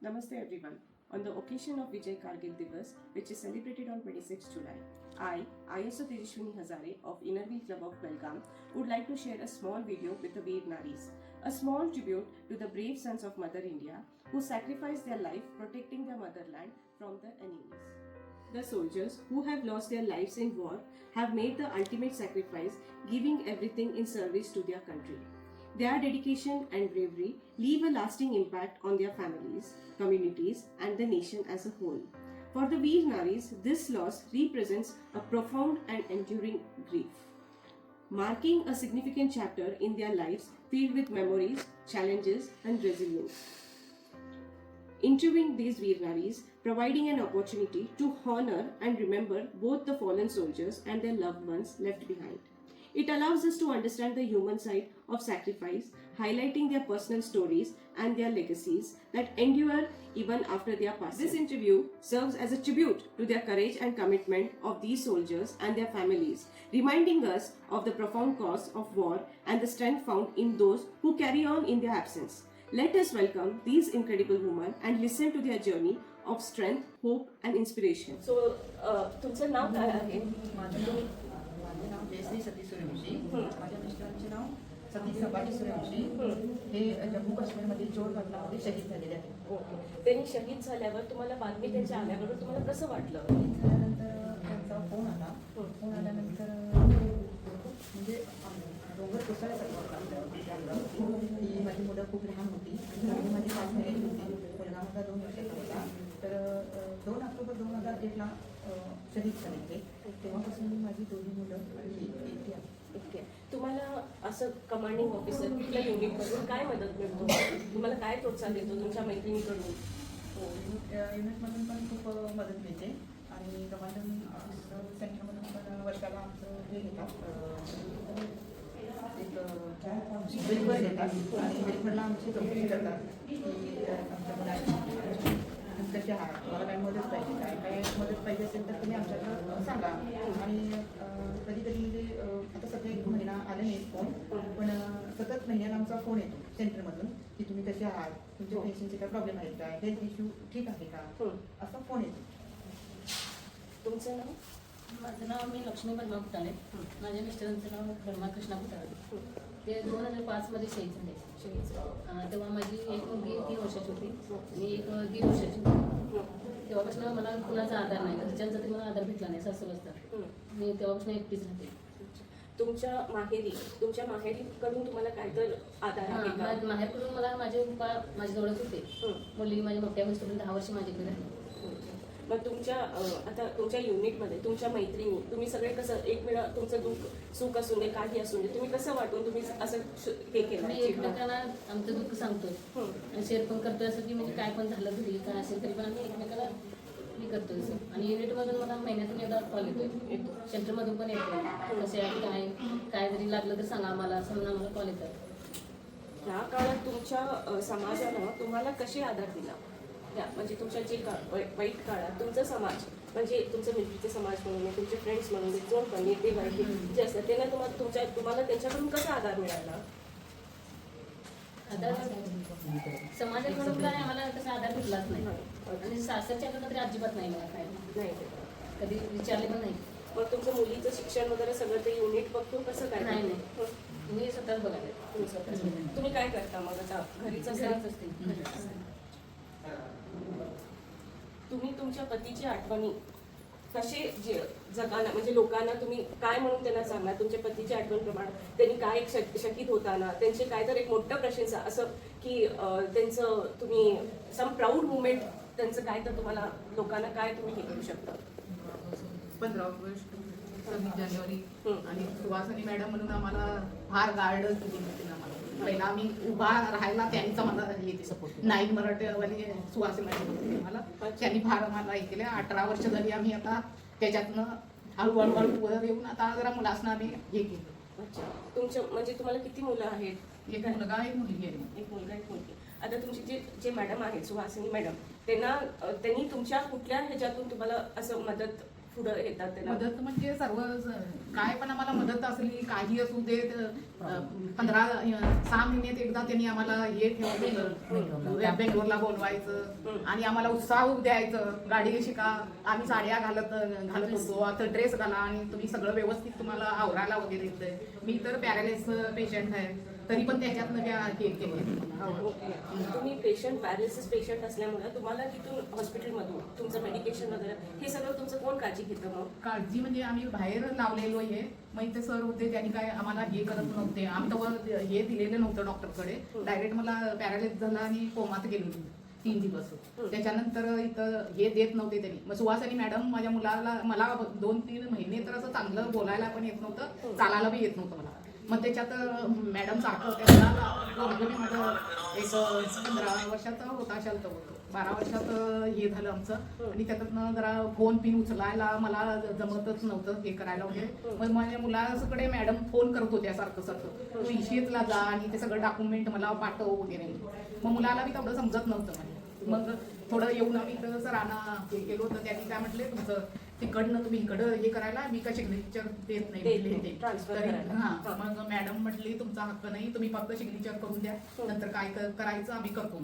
Namaste everyone. On the occasion of Vijay Kargil Divas, which is celebrated on 26 July, I, ISO Tejashwini Hazare of Innerweal Club of Belgaum, would like to share a small video with the Veer Naris, a small tribute to the brave sons of Mother India who sacrificed their life protecting their motherland from the enemies. The soldiers who have lost their lives in war have made the ultimate sacrifice, giving everything in service to their country. Their dedication and bravery leave a lasting impact on their families, communities, and the nation as a whole. For the Veer Naris, this loss represents a profound and enduring grief, marking a significant chapter in their lives filled with memories, challenges, and resilience. Interviewing these Veer Naris, providing an opportunity to honor and remember both the fallen soldiers and their loved ones left behind. It allows us to understand the human side of sacrifice, highlighting their personal stories and their legacies that endure even after their passing. This interview serves as a tribute to their courage and commitment of these soldiers and their families, reminding us of the profound cost of war and the strength found in those who carry on in their absence. Let us welcome these incredible women and listen to their journey of strength, hope and inspiration. So, तुमचं नाव काय आहे? माझे नाव जयश्री सतीश सूर्यवंशी. माझ्या मिस्टरांचे नाव सतीश संभाजी सूर्यवंशी. हे जम्मू काश्मीरमध्ये चोर घटनामध्ये शहीद झालेले आहेत. ओके. त्यांनी शहीद झाल्यावर तुम्हाला बातमी त्यांच्या आल्यावर तुम्हाला कसं वाटलं? शहीद झाल्यानंतर त्यांचा फोन आला. फोन आल्यानंतर म्हणजे डोंगर कोसळल्यासारखं की माझी मुलं खूप लहान होती आणि माझी 5 महिन्याची होती. मुलगा माझा 2 वर्षाचा होता. तर 2 ऑक्टोबर 2001ला शहीद झाले. तेव्हापासून माझी 2 मुलं एकटी आहे. ओके. तुम्हाला असं कमांडिंग ऑफिसर कुठल्या युनिटमधून काय मदत मिळतो? तुम्हाला काय प्रोत्साहन देतो तुमच्या मैत्रिणीकडून? युनिटमधून पण खूप मदत मिळते आणि कमांडर ऑफिसर सेंटरमधून पण वर्षाला आमचं हे घेतात एक ब्रेकवर घेतात आणि ब्रेकवरला आमची चौकशी करतात की आमच्या मुलांची कशी आहात, तुम्हाला काही मदत पाहिजे काय मदत पाहिजे असेल तर तुम्ही आमच्याकडं सांगा. आणि कधी कधी म्हणजे आता सध्या 1 महिना आला नाही फोन, पण सतत महिन्याला आमचा फोन येतो सेंटरमधून की तुम्ही कसे आहात, तुमच्या पेशंटचे काय प्रॉब्लेम आहेत का, हेल्थ इश्यू ठीक आहे का, असा फोन येतो. तुमचं नाव? माझं नाव मी लक्ष्मी बर्मा फुटाळे. माझ्या मिस्टरांचं नाव ब्रह्मा कृष्णा फुटाळे. ते 2005 मध्ये शहीद झाले. तेव्हा माझी एक मुलगी 3 वर्षाची होती आणि एक 1.5 वर्षाची होती. तेव्हापासून मला कुणाचा आधार नाही, घरच्यांचा तरी मला आधार भेटला नाही. सासू असतात मी तेव्हापासून एकटीच राहते. तुमच्या माहेरीकडून तुम्हाला काय तर आधार आहे का? माहेरकडून मला माझे पप्पा माझ्याजवळच होते. मुलगी माझ्या मोठ्या मिस्टरून 10 वर्ष माझ्याकडे राहिली. मग आता तुमच्या युनिटमध्ये तुमच्या मैत्रिणी तुम्ही सगळे कसं एक वेळा तुमचं दुःख सुख असून दे काही असून दे तुम्ही कसं वाटून तुम्ही असं हे केलं? मी एकमेकांना आमचं दुःख सांगतोय आणि शेअर पण करतोय असं की म्हणजे काय पण झालं घरी काय असेल तरी पण आम्ही एकमेकाला हे करतोय असं. आणि युनिटमधून मला महिन्यातून एकदा कॉल येतो, सेंटरमधून पण येतो कसे आहे काय जरी लागलं तर सांगा आम्हाला असं म्हणून आम्हाला कॉल येतात. ह्या काळात तुमच्या समाजानं तुम्हाला कसे आधार दिला? म्हणजे तुमच्या जे वाईट काळात तुमचा समाज म्हणजे तुमचं मित्रचे समाज म्हणून तुमचे फ्रेंड्स म्हणून कोण पण नेते वाईट जे असतात त्यांना तुम्हाला त्यांच्याकडून कसा आधार मिळाला? आधार समाजाकडून काय आम्हाला तसा आधार भेटलाच नाही आणि सासरच्याकडनं तरी अजिबात नाही मिळत नाही, कधी विचारले पण नाही. मग तुमचं मुलीचं शिक्षण वगैरे सगळं ते युनिट बघतो कसं काय? नाही मी स्वतःच बघायला. तुम्ही काय करता मग आता? घरीच असते. तुम्ही तुमच्या पतीची आठवणी कसे जगाना म्हणजे लोकांना तुम्ही काय म्हणून त्यांना सांगणार? तुमच्या पतीच्या आठवणीप्रमाणे त्यांनी काय शहीद होताना त्यांचे काय तर एक मोठं प्रशंसा असं की त्यांचं तुम्ही सम प्राऊड मुवमेंट त्यांचं काय तर तुम्हाला लोकांना काय तुम्ही हे करू शकता? 15 ऑगस्ट 26 जानेवारी आणि सुहासिनी मॅडम म्हणून आम्हाला फार गार्डच दिली होती आम्हाला. पहिला आम्ही उभा राहायला त्यांचा मला येते सपोर्ट. 9 मराठीवाली सुहासिनी मॅडम होती आम्हाला, त्यांनी फार आम्हाला हे केलं. 18 वर्ष झाली आम्ही आता त्याच्यातनं हळूहळू वर येऊन आता जरा मुलांना आम्ही हे केलं. अच्छा. तुमच्या म्हणजे तुम्हाला किती मुलं आहेत? एक मुलगा एक मुलगी आहे. एक मुलगा एक मुलगी. आता तुमची जे मॅडम आहेत सुहासिनी मॅडम त्यांनी तुमच्या कुठल्या ह्याच्यातून तुम्हाला असं मदत पुढं येतात त्यांना? मदत म्हणजे सर्व काय पण आम्हाला मदत असली काही असू दे 6 महिन्यात एकदा त्यांनी आम्हाला हे ठेवलं बेंगलोरला बोलवायचं आणि आम्हाला उत्साह द्यायचं. गाडी शिका, आम्ही साड्या घालत होतो, आता ड्रेस घाला आणि तुम्ही सगळं व्यवस्थित तुम्हाला आवरायला वगैरे येतंय. मी तर पॅरालिस पेशंट आहे तरी पण त्याच्यातनं हे केले. ओके. तुम्ही पेशंट पॅरालिसिस पेशंट असल्यामुळे तुम्हाला तिथून हॉस्पिटलमधून तुमचं मेडिकेशन वगैरे हे सगळं तुमचं कोण काळजी घेतं मग? काळजी म्हणजे आम्ही बाहेर लावलेलो आहे. मग इथे सर होते त्यांनी काय आम्हाला हे करत नव्हते. आम्ही तेव्हा हे दिलेलं नव्हतं डॉक्टरकडे. डायरेक्ट मला पॅरालिस झाला आणि कोमात गेलो 3 दिवस. त्याच्यानंतर इथं हे देत नव्हते त्यांनी. मग सुहासिनी मॅडम माझ्या मला 2-3 महिने तर असं चांगलं बोलायला पण येत नव्हतं, चालायला बी येत नव्हतं मला. मग त्याच्यात मॅडम सारखं माझं एक 15 वर्षाचा होता असाल तर 12 वर्षात हे झालं आमचं. आणि त्याच्यातनं जरा फोन पिन उचलायला मला जमतच नव्हतं हे करायला वगैरे. मग माझ्या मुलाकडे मॅडम फोन करत होत्या सारखं तू इशियतला जा आणि ते सगळं डॉक्युमेंट मला पाठव वगैरे. मग मुलाला बी तेवढं समजत नव्हतं मला. मग थोडं येऊन आम्ही इथं सरांना हे केलं होतं. त्यांनी काय म्हटले तुमचं तिकडनं तुम्ही इकडं हे करायला मी काय सिग्नेचर देत नाही हां. मग मॅडम म्हटली तुमचा हक्क नाही, तुम्ही फक्त सिग्नेचर करून द्या, नंतर काय करायचं आम्ही करतो.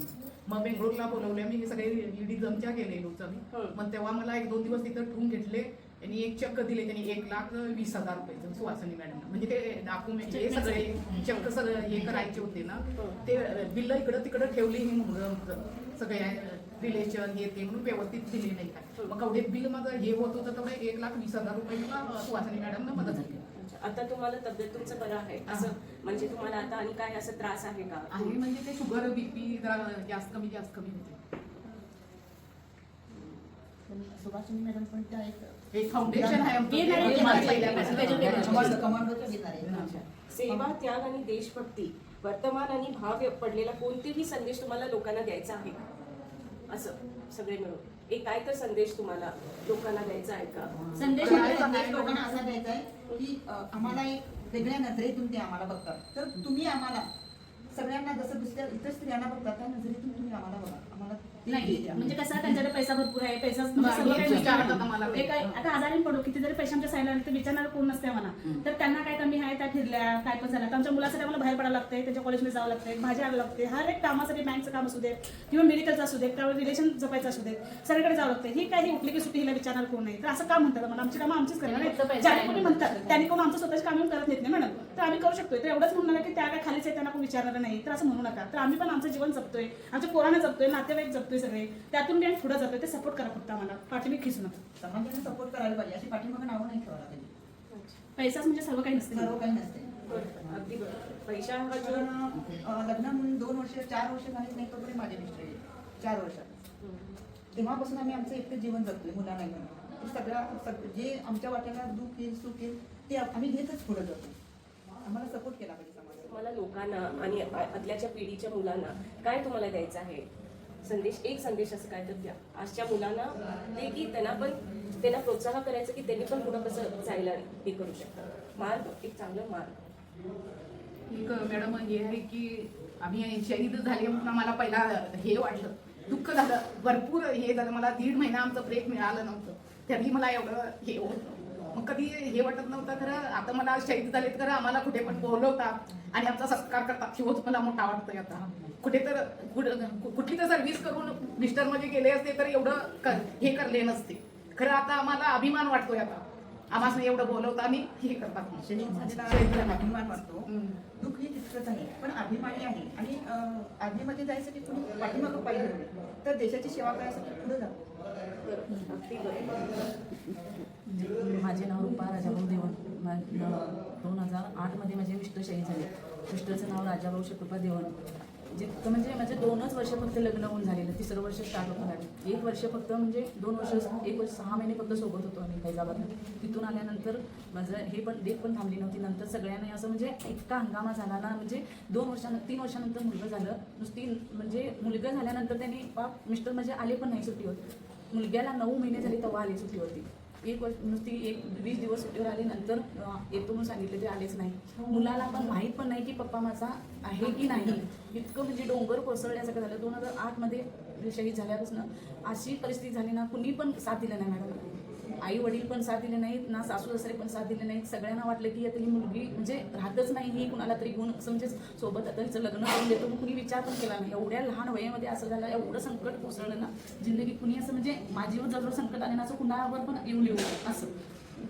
मग बेंगळूरला बोलवले मी, सगळे ईडी जमच्या गेलेलो आम्ही. मग तेव्हा मला 1-2 दिवस तिथं ठेवून घेतले आणि एक चक्क दिले त्यांनी 1,20,000 रुपये सुहासिनी मॅडम. म्हणजे ते डॉक्युमेंट हे सगळे चक्क सगळं हे करायचे होते ना, ते बिल्ल इकडं तिकडं ठेवली सगळे रिलेशन हे ते म्हणून व्यवस्थित दिले नाही काय. मग केवढे बिल मग हे होत होतं तेवढे 1,20,000 रुपये मला सुहासिनी मॅडमनं मदत झाली. आता तुम्हाला तब्येत तुमचं बरं आहे असं म्हणजे तुम्हाला आता आणि काय असं त्रास आहे का? आहे म्हणजे ते शुगर बीपी जरा जास्त कमी होते. सुभाषिनी मॅडम पण त्या एक फाउंडेशन आहे सेवा, त्याग आणि देशभक्ती, वर्तमान आणि भाव पडलेला कोणतेही संदेश तुम्हाला लोकांना द्यायचा आहे का? असं सगळे मिळून एक काय तर संदेश तुम्हाला लोकांना द्यायचा आहे का? संदेश लोकांना असा द्यायचा आहे की आम्हाला एक वेगळ्या नजरेतून ते आम्हाला बघतात. तर तुम्ही आम्हाला सगळ्यांना जसं दुसऱ्या इतर स्त्रियांना बघतात त्या नजरेतून तुम्ही आम्हाला बघा. आम्हाला नाही म्हणजे कसं त्यांच्याकडे पैसा भरपूर आहे, पैसा सर्व काही गोष्टी काय आता आजारी पडू किती जरी पैशांच्या साईडला आले तर विचारणार कोण नसते मला. तर त्यांना काय कमी आहे त्या फिरल्या काय पण झालं तर आमच्या मुलासाठी आम्हाला बाहेर पडायला लागते, त्यांच्या कॉलेजमध्ये जावं लागते, भाजी आणावं लागते, हर एक कामासाठी बँकचं काम असू दे किंवा मेडिकलचं असू दे, त्यावर रिलेशन जपायचं असू दे, सगळीकडे जावं लागते. ही काही उठली की सुट्टी हिला विचारणार कोण नाही. तर असं काम म्हणतात मला, आमची कामं आमचीच करणार ज्याने कोणी म्हणतात त्यांनी कोण आमचं स्वतःची कामं करत नाहीत मॅडम. तर आम्ही करू शकतोय. तर एवढंच म्हणणार की त्या काय खालीच आहे त्यांना कोण विचारणार नाही. तर असं म्हणू नका. तर आम्ही पण आमचं जीवन जपतोय, आमच्या पोरांना जपतोय, नातेवाईक जपतोय सगळे, त्यातून मी पुढे जातोय. ते सपोर्ट करा फक्त आम्हाला, पाठीमागे खिचू नका. समाजाने सपोर्ट करायला पाहिजे, अशी पाठीमागे नावं नाही ठेवायला पाहिजे. पैसाच म्हणजे सर्व काही नसते. सर्व काही नसते. अगदी बरोबर. पैसा हा जो लग्न म्हणून 2 वर्ष 4 वर्ष झालीच नाही तोपर्यंत माझे मिस्टर गेले 4 वर्षात. तेव्हापासून आम्ही आमचं एकटं जीवन जगतोय मुलांना घेऊन. सगळं जे आमच्या वाट्याला दुःख येईल सुख येईल ते आम्ही घेतच पुढे जातो. आम्हाला सपोर्ट केला पाहिजे समाजाने. तुम्हाला लोकांना आणि आदल्याच्या पिढीच्या मुलांना काय तुम्हाला द्यायचं आहे संदेश? एक संदेश असं काय तर द्या आजच्या मुलांना, ते की त्यांना प्रोत्साहन करायचं की त्यांनी पण पुढं कसं जायला हे करू शकतात. मार्ग एक चांगला मार्ग. एक मॅडम हे आहे की आम्ही शहीद झाले म्हणून आम्हाला पहिला हे वाटलं, दुःख झालं, भरपूर हे झालं. मला 1.5 महिना आमचं ब्रेक मिळालं नव्हतं, तरी मला एवढं हे होतं. मग कधी हे वाटत नव्हतं. खरं आता मला शहीद झालेत, खरं आम्हाला कुठे पण बोलवतात आणि आमचा सत्कार करतात. शिवच मला मोठा वाटतोय. आता कुठे तर कुठली तर सर्व्हिस करून मिस्टर मध्ये गेले असते तर एवढं हे करले नसते. खरं आता आम्हाला अभिमान वाटतोय. आता आम्हाला एवढं बोलवतात आणि हे करतात. अभिमान वाटतो. दुःख हे तितकंच आहे पण अभिमानी आहे. आणि आर्मीमध्ये जायसाठी कुणी पाठीमागं पाहिजे तर देशाची सेवा करायसाठी पुढे जातो. माझे नाव रूपा राजाभाऊ देवण. 2008 मध्ये माझे मिस्टर शहीद झाले. मिस्टरचं नाव राजाभाऊ शकुपा देवण. जितकं म्हणजे माझे 2च वर्ष फक्त लग्न होऊन झालेलं, 3रं वर्ष स्टार्ट होऊन झाले. 1 वर्ष फक्त म्हणजे 1 वर्ष 6 महिने फक्त सोबत होतो आम्ही फैजाबादला. तिथून आल्यानंतर माझं हे पण डेट पण थांबली नव्हती. नंतर सगळ्यांना असं म्हणजे इतका हंगामा झाला ना, म्हणजे 3 वर्षानंतर मुलगा झालं. नुसती म्हणजे मुलगा झाल्यानंतर त्यांनी मिस्टर म्हणजे आले पण नाही सुट्टीवर. मुलग्याला 9 महिने झाले तेव्हा आले सुट्टीवरती. 1 वर्ष नुसती 20 दिवस सुट्टीवर आले. नंतर येतो म्हणून सांगितले ते आलेच नाही. मुलाला पण माहीत पण नाही की पप्पा माझा आहे की नाही. इतकं म्हणजे डोंगर कोसळल्यासारखं झालं. 2008 मध्ये शहीद झाल्यापासून अशी परिस्थिती झाली ना, कुणी पण साथ दिलं नाही मॅडम. आई वडील पण साथ दिले नाहीत ना, सासू सासरे पण साथ दिले नाहीत. सगळ्यांना वाटलं की आता ही मुलगी म्हणजे राहतच नाही, ही कुणाला तरी गुण असं म्हणजे सोबत आता हिचं लग्न करून देतो, मग कुणी विचार पण केला नाही. एवढ्या लहान वयामध्ये असं झालं, एवढं संकट कोसळलं ना जिंदगी, कुणी असं म्हणजे माझीवर जर संकट आले ना असं कुणावर पण येऊ असं.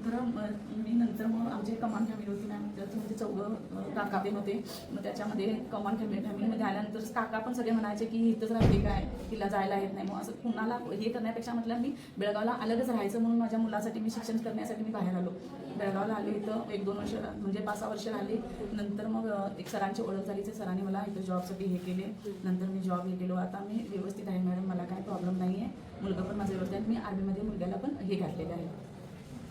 तर मी नंतर मग आमची कमान फॅमिली होती मॅम, त्याच्यामध्ये 4 काका ते होते. मग त्याच्यामध्ये कमान फॅमिलीमध्ये आल्यानंतर काका पण सगळे म्हणायचे की इथंच राहते काय, तिला जायला येत नाही. मग असं कुणाला हे करण्यापेक्षा म्हटलं मी बेळगावला अलगच राहायचं, म्हणून माझ्या मुलासाठी मी शिक्षण करण्यासाठी मी बाहेर आलो. बेळगावला आले, इथं 1-2 वर्ष म्हणजे 5-6 वर्ष राहिले. नंतर मग एक सरांची ओळख झाली, ते सरांनी मला इथं जॉबसाठी हे केले. नंतर मी जॉब हे केलो. आता मी व्यवस्थित आहे मॅडम, मला काय प्रॉब्लेम नाही आहे. मुलगा पण माझं व्यवस्थित आहे. मी आर्मीमध्ये मुलग्याला पण हे घातलेलं आहे.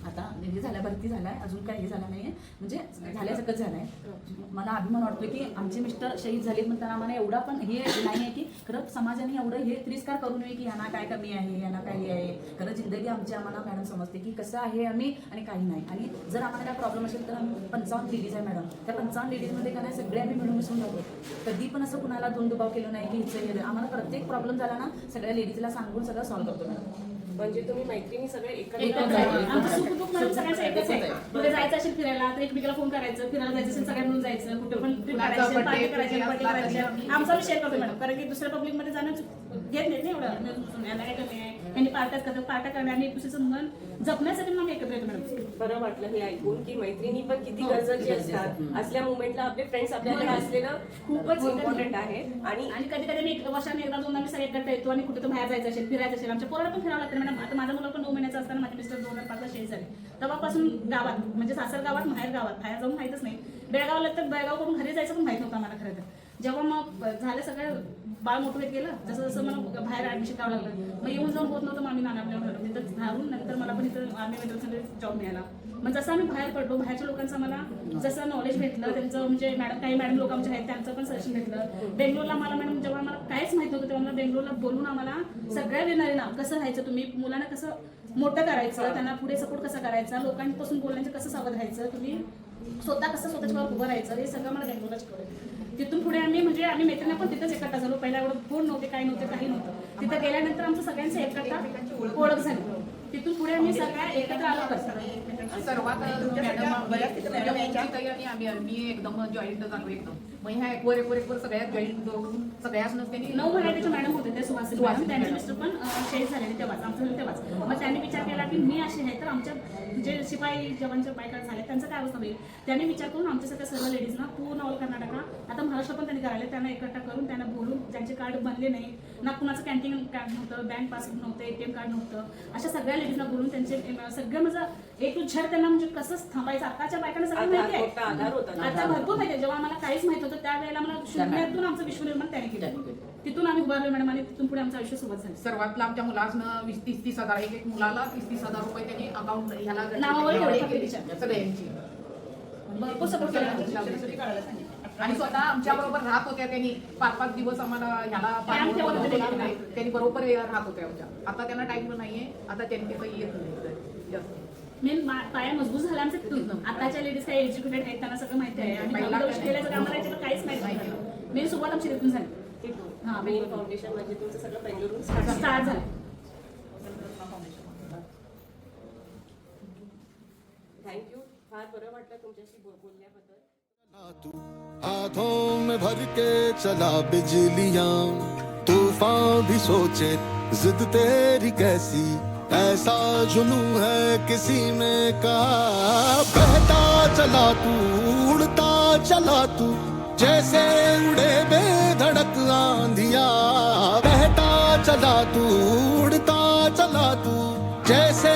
आता हे झालं, भरती झाला आहे, अजून काही हे झालं नाही आहे, म्हणजे झाल्यासारखंच झालं आहे. मला अभिमान वाटतो की आमचे मिस्टर शहीद झालेत, पण त्यांना आम्हाला एवढा पण हे नाही आहे की खरं समाजाने एवढं हे तिरस्कार करू नये की यांना काय कमी आहे, यांना काय हे आहे. खरं जिंदगी आमची आम्हाला मॅडम समजते की कसं आहे आम्ही आणि काही नाही. आणि जर आम्हाला काय प्रॉब्लेम असेल तर आम्ही 55 लेडीज आहे मॅडम, त्या 55 लेडीजमध्ये काय नाही सगळे आम्ही मिळून मिसळून राहतो. कधी पण असं कुणाला दुभाव केलं नाही की हिचं हे. आम्हाला प्रत्येक प्रॉब्लेम झाला ना सगळ्या लेडीजला सांगून सगळं सॉल्व्ह करतो मॅडम. म्हणजे तुम्ही मैत्रिणी सगळे एकत्र एकत्र आहे. आहे. आमचं सुख-दुःख म्हणून सगळ्यांचं एकच आहे. कुठे जायचं असेल फिरायला तर एकमेकाला फोन करायचं, फिरायला जायचं असेल सगळ्या मिळून जायचं, कुठे पण ट्रिप कुणाचा काढायची, birthday, पार्टी करायची, कुठे पार्टी असला करायची. आमचा विषय करतो मॅडम, कारण की दुसऱ्या पब्लिकमध्ये जाणं घेत नाही ना एवढं. यांना काय कमी आहे, यांनी पार्ट्याच करतात, पार्ट्या करणे आणि दुसरीचं मन जपण्यासाठी मग एकत्र येतो मॅडम. बरं वाटलं हे ऐकून की मैत्रिणी पण किती गरजेची असतात. असल्या मुवमेंटला आपले फ्रेंड्स आपल्याकडे असलेलं खूपच इम्पॉर्टंट आहे. आणि आणि कधी कधी मी वर्षाने 1-2 आम्ही सगळे एकत्र येतो आणि कुठे तर बाहेर जायचं असेल, फिरायचं असेल. आमच्या पोराला पण फिरावं लागतं मॅडम. आता माझा मुलगा पण 9 महिन्याचा असताना माझे मिस्टर 2005ला शहीद झाले. तेव्हापासून गावात म्हणजे सासर गावात, माहेर गावात, बाहेर जाऊन माहीतच नाही. बेळगावला तर बेळगावकडून घरी जायचं पण माहीत नव्हतं आम्हाला खरं तर. जेव्हा मग झालं सगळं बाळ मोठं होत गेलं, जसं जसं मला बाहेर ऍडमिशन करावं लागलं, मग येऊन जाऊन होत नव्हतं. मग आम्ही नानापल्या तिथं राहून नंतर मला पण इथं आर्मी मेडिकल जॉब मिळाला. मग जसं आम्ही बाहेर पडलो, बाहेरच्या लोकांचं मला जसं नॉलेज भेटलं, त्यांचं म्हणजे काही मॅडम लोक आमचे आहेत त्यांचं पण सजेशन भेटलं. बेंगलोरला मला मॅडम जेव्हा मला काहीच माहित नव्हतं तेव्हा मला बेंगलोरला बोलून आम्हाला सगळ्या येणाऱ्यांना कसं राहायचं, तुम्ही मुलांना कसं मोठं करायचं, त्यांना पुढे सपोर्ट कसा करायचा, लोकांपासून बोलण्याचं कसं सावध राहायचं, तुम्ही स्वतः कसं स्वतःच्या उभं राहायचं, हे सगळं मला बेंगलोरला शिकवलं. तिथून पुढे आम्ही मैत्रिणी पण तिथंच एकट्ठा झालो. पहिला एवढं फोन नव्हते, काही नव्हते, काही नव्हतं. तिथं गेल्यानंतर आमचं सगळ्यांचं एकट्ठा ओळख झाली. तिथून पुढे आम्ही सगळ्या एकत्र आलो करतो. सर्वात मॅडम मी एकदम जॉईंट झालो एकदम. मग ह्या एक सगळ्यात जॉईंट सगळ्याच त्यांनी 9 महिन्याचे मॅडम होते ते सुहासिनी मॅडम. त्यांचे मिस्टर पण शहीद झालेले तेव्हाच, आमचं तेव्हाच. मग त्यांनी विचार केला की मी असे आहे तर आमच्या जे शिपाई जवानच्या बायका झाले त्यांचं काय अवस्था होईल. त्यांनी विचार करून आमच्या सगळ्या सर्व लेडीजना पूर्ण ऑल कर्नाटका, आता महाराष्ट्र पण त्यांनी करायला, त्यांना एकट्ठा करून त्यांना बोलून ज्यांचे कार्ड बनले नाही ना, कुणाचं कॅन्टीन कार्ड नव्हतं, बँक पासबुक नव्हतं, ATM कार्ड नव्हतं, अशा सगळ्या लेडीजना बोलून त्यांचे सगळं माझं A to Z त्यांना म्हणजे कसं थांबायचं. आताच्या बायकांना सगळं माहिती आहे, आधार होता. आता भरपूर माहिती आहे. जेव्हा आम्हाला काहीच माहित होतं त्यावेळेला मला शून्यातून आमचं विश्वनिर्माण त्याने केलं. तिथून आम्ही उभारलो मॅडम आणि तिथून पुढे आमचं आयुष्य सुरुवात झाली. सर्वातला आमच्या मुलासनं 20-30 हजार, एक मुलाला 30-30 हजार रुपये त्यांनी अकाउंट ह्याला नावावर एवढे कंपनीच्या. सगळ्यांची. भरपूर सपोर्ट केला. आणि स्वतः आमच्या बरोबर राहत होत्या त्यांनी 5-5 दिवस आम्हाला ह्याला त्यांनी बरोबर राहत होत्या आमच्या. आता त्यांना टाइम नाहीये, आता त्यांनी काही येत नाही जास्त. मेन पाया मजबूत झाला आमचं तिथून. आताच्या लेडीज काही एज्युकेटेड आहेत, त्यांना सगळं माहिती आहे आणि केल्याचं आम्हाला याच्यात काहीच माहिती नाही. मेन सुरुवात आमची तिथून झाली. हा, मेन फाउंडेशन म्हणजे तुमचं सगळं बेंगळुरू स्टार्ट झालं. थँक्यू. फार बरं वाटलं तुमच्याशी बोलल्याबद्दल. तू हाथों में भर के चला बिजलियां, तूफान भी सोचे जिद तेरी कैसी, ऐसा जुनू है किसी में कहा। बहता चला तू, उड़ता चला तू, जैसे उड़े बेधड़क आंधियां। बहता चला तू, उड़ता चला तू, जैसे